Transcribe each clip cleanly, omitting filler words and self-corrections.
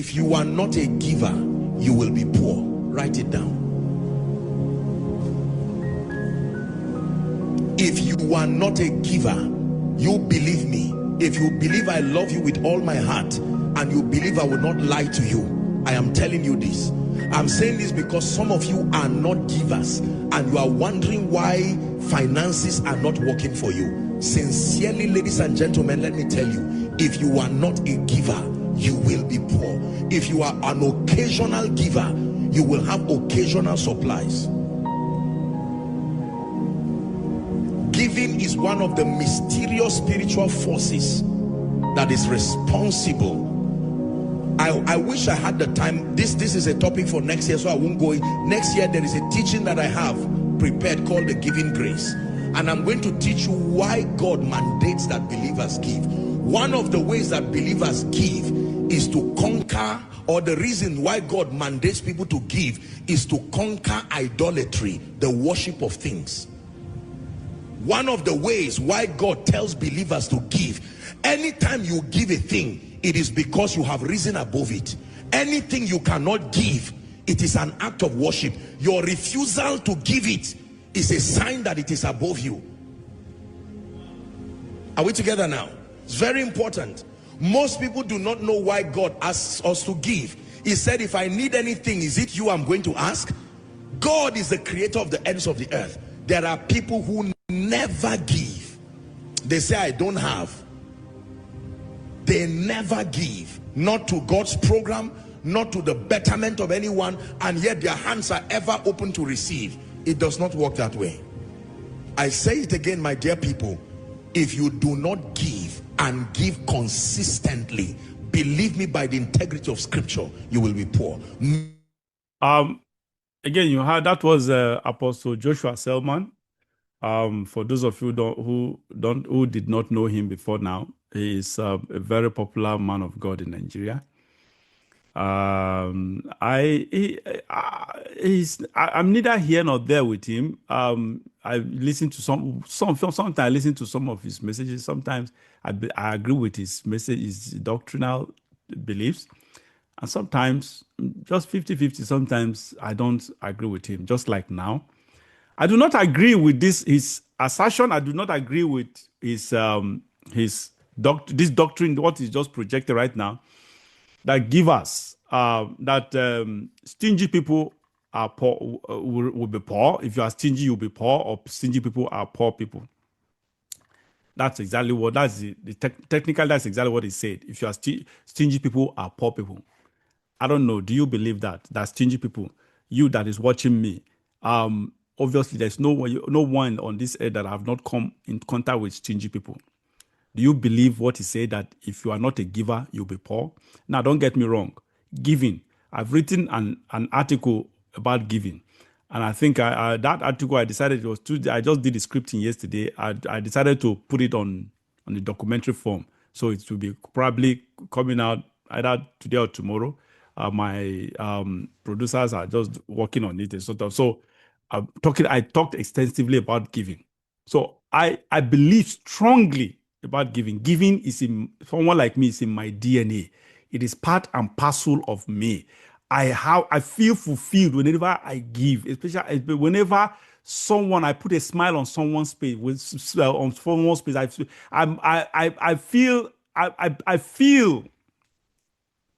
If you are not a giver, you will be poor. Write it down. If you are not a giver, you believe me. If you believe I love you with all my heart, and you believe I will not lie to you, I am telling you this. I'm saying this because some of you are not givers, and you are wondering why finances are not working for you. Sincerely, ladies and gentlemen, let me tell you, if you are not a giver, you will be poor. If you are an occasional giver, you will have occasional supplies. Giving is one of the mysterious spiritual forces that is responsible. I wish I had the time. This is a topic for next year, so I won't go in. Next year there is a teaching that I have prepared called the giving grace, and I'm going to teach you why God mandates that believers give. One of the ways that believers give is to conquer, or the reason why God mandates people to give is to conquer idolatry, the worship of things. One of the ways why God tells believers to give, anytime you give a thing, it is because you have risen above it. Anything you cannot give, it is an act of worship. Your refusal to give it is a sign that it is above you. Are we together now? It's very important. Most people do not know why God asks us to give. He said, if I need anything, is it you I'm going to ask? God is the creator of the ends of the earth. There are people who never give. They say, I don't have. They never give, not to God's program, not to the betterment of anyone, and yet their hands are ever open to receive. It does not work that way. I say it again, my dear people, if you do not give and give consistently, believe me, by the integrity of scripture, you will be poor. Again, you heard that was Apostle Joshua Selman. For those of you who did not know him before now, he is a very popular man of God in Nigeria. I'm neither here nor there with him. I listen to sometimes I listen to some of his messages. Sometimes I agree with his message, his doctrinal beliefs, and sometimes just 50-50. Sometimes I don't agree with him, just like now. I do not agree with his assertion. I do not agree with this doctrine, what is just projected right now, that givers, stingy people are poor, will be poor. If you are stingy, you'll be poor, or stingy people are poor people. That's exactly what, technically, that's exactly what he said. If you are stingy people are poor people. I don't know. Do you believe that stingy people, you that is watching me, obviously, there's no one on this earth that have not come in contact with stingy people. Do you believe what he said, that if you are not a giver, you'll be poor? Now, don't get me wrong. Giving. I've written an article about giving. And I think that article, I decided it was Tuesday. I just did the scripting yesterday. I decided to put it on the documentary form. So it will be probably coming out either today or tomorrow. My producers are just working on it and sort of. So I talked extensively about giving. So I believe strongly about giving. Giving is someone like me, is in my DNA. It is part and parcel of me. I feel fulfilled whenever I give, especially whenever I put a smile on someone's face. I feel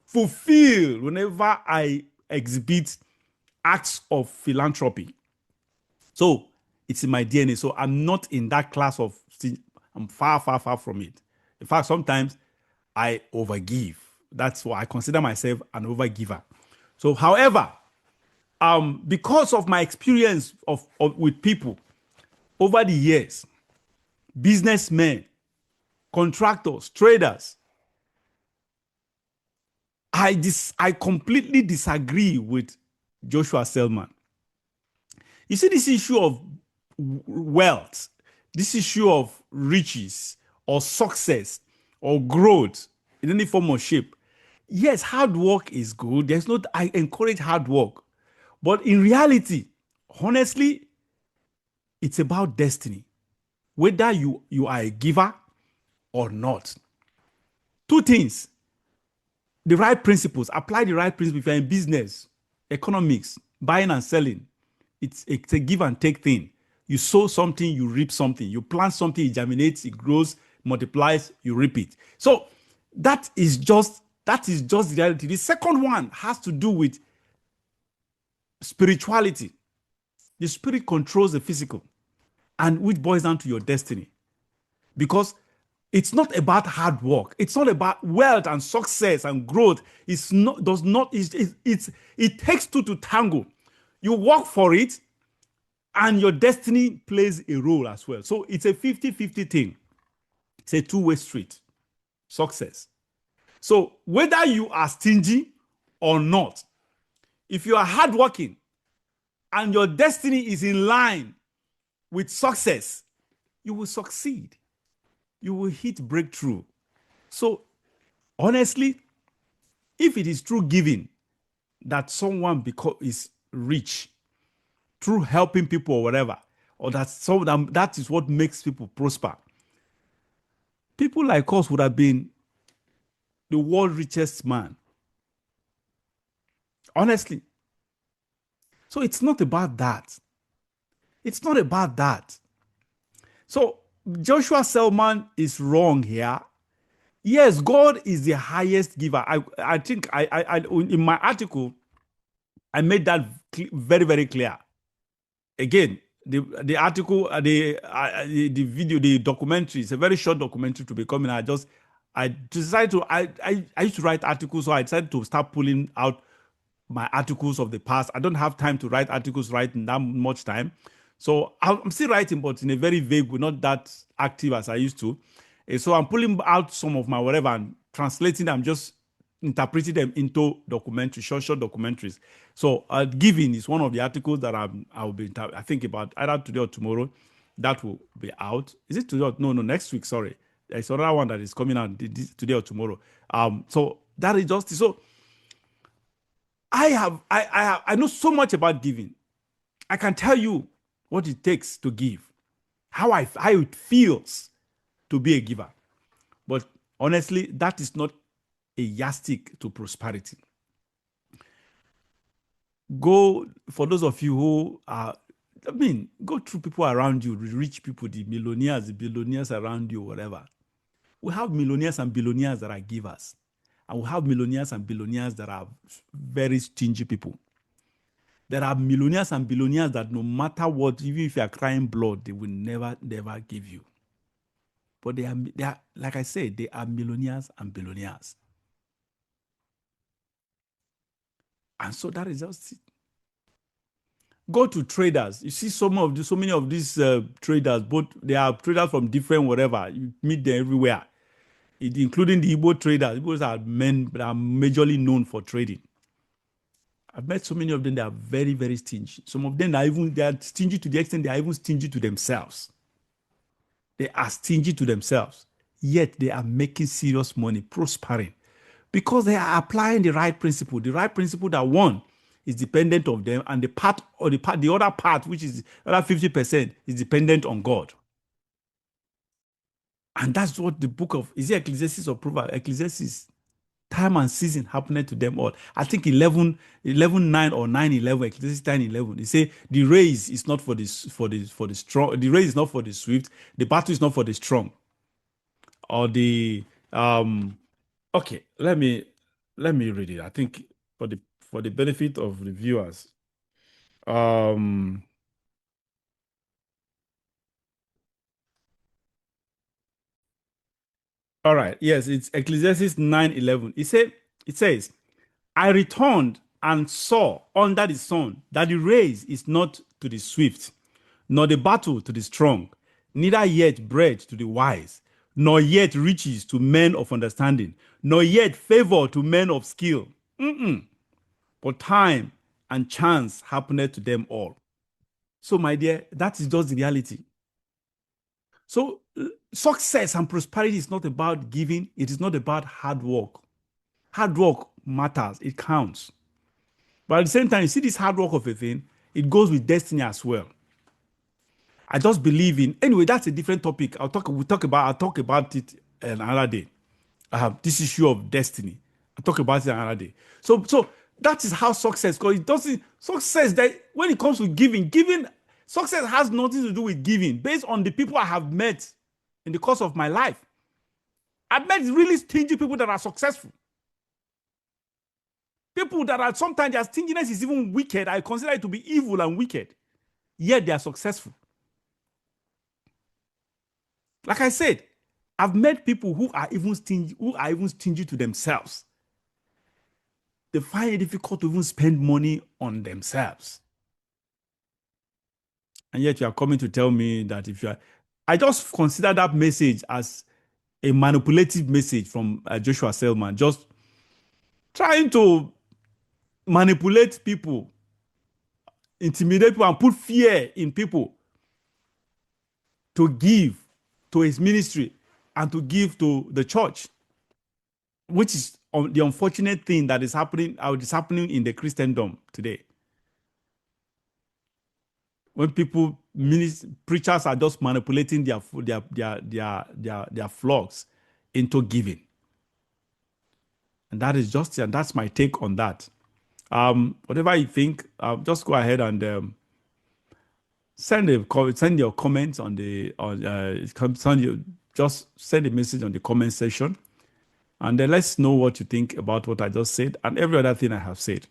fulfilled whenever I exhibit acts of philanthropy. So it's in my DNA. So I'm not in that class of, I'm far from it. In fact, sometimes I overgive. That's why I consider myself an overgiver. So, however, because of my experience with people over the years, businessmen, contractors, traders, I completely disagree with Joshua Selman. You see, this issue of wealth, this issue of riches or success or growth in any form or shape, yes, hard work is good. I encourage hard work. But in reality, honestly, it's about destiny. Whether you are a giver or not. Two things. the right principles, apply the right principles. If you're in business, economics, buying and selling, it's a give and take thing. You sow something, you reap something. You plant something, it germinates, it grows, multiplies, you reap it. So that is just the reality. The second one has to do with spirituality. The spirit controls the physical, and which boils down to your destiny. Because it's not about hard work. It's not about wealth and success and growth. It takes two to tango. You work for it, and your destiny plays a role as well. So it's a 50-50 thing. It's a two-way street. Success. So whether you are stingy or not, if you are hardworking and your destiny is in line with success, you will succeed. You will hit breakthrough. So honestly, if it is through giving that someone is rich, through helping people or whatever, or that is what makes people prosper, people like us would have been the world's richest man. Honestly. So it's not about that. It's not about that. So Joshua Selman is wrong here. Yes, God is the highest giver. I think I in my article, I made that very, very clear. Again, the article, the video, the documentary, it's a very short documentary to be coming. I decided to, I used to write articles, so I decided to start pulling out my articles of the past. I don't have time to write articles right in that much time. So I'm still writing, but in a very vague way, not that active as I used to. So I'm pulling out some of my whatever and translating them, just interpreting them into documentaries, short documentaries. So Giving is one of the articles that I'll be, I think about either today or tomorrow. That will be out. Is it today? No, next week, sorry. There's another one that is coming out today or tomorrow. So that is just, so I know so much about giving. I can tell you what it takes to give, how it feels to be a giver. But honestly, that is not a yardstick to prosperity. Go, for those of you who are, go through people around you, the rich people, the millionaires, the billionaires around you, whatever. We have millionaires and billionaires that are givers. And we have millionaires and billionaires that are very stingy people. There are millionaires and billionaires that no matter what, even if you are crying blood, they will never give you. But they are, like I said, they are millionaires and billionaires. And so that is just it. Go to traders. You see so many of these traders, both they are traders from different whatever. You meet them everywhere. Including the Igbo traders. Igbos are men that are majorly known for trading. I've met so many of them that are very, very stingy. Some of them they are stingy to the extent they are even stingy to themselves. They are stingy to themselves. Yet they are making serious money, prospering. Because they are applying the right principle. The right principle that one is dependent on them, and the other part, which is the other 50%, is dependent on God. And that's what the book of, is it Ecclesiastes or Proverbs? Ecclesiastes, time and season happening to them all. I think 11:9 or 9:11, Ecclesiastes 9:11. They say the race is not for the strong. The race is not for the swift. The battle is not for the strong. Or the okay, let me read it. I think for the benefit of the viewers. All right. Yes, it's Ecclesiastes 9:11. It says, I returned and saw under the sun that the race is not to the swift, nor the battle to the strong, neither yet bread to the wise, nor yet riches to men of understanding, nor yet favor to men of skill. But time and chance happened to them all. So, my dear, that is just the reality. So, success and prosperity is not about giving. It is not about hard work. Hard work matters. It counts. But at the same time, you see this hard work of a thing, it goes with destiny as well. I just believe in, anyway, that's a different topic. I'll talk about it another day. This issue of destiny I'll talk about it another day. So that is how success goes. It doesn't success that when it comes to giving, success has nothing to do with giving. Based on the people I have met in the course of my life, I've met really stingy people that are successful. People that are sometimes their stinginess is even wicked. I consider it to be evil and wicked. Yet they are successful. Like I said, I've met people who are even stingy to themselves. They find it difficult to even spend money on themselves. And yet you are coming to tell me that I just consider that message as a manipulative message from Joshua Selman, just trying to manipulate people, intimidate people, and put fear in people to give to his ministry and to give to the church, which is the unfortunate thing that is happening in the Christendom today. When preachers are just manipulating their flocks into giving. And that is and that's my take on that. Whatever you think, just go ahead and send your comments just send a message on the comment section, and then let's know what you think about what I just said and every other thing I have said.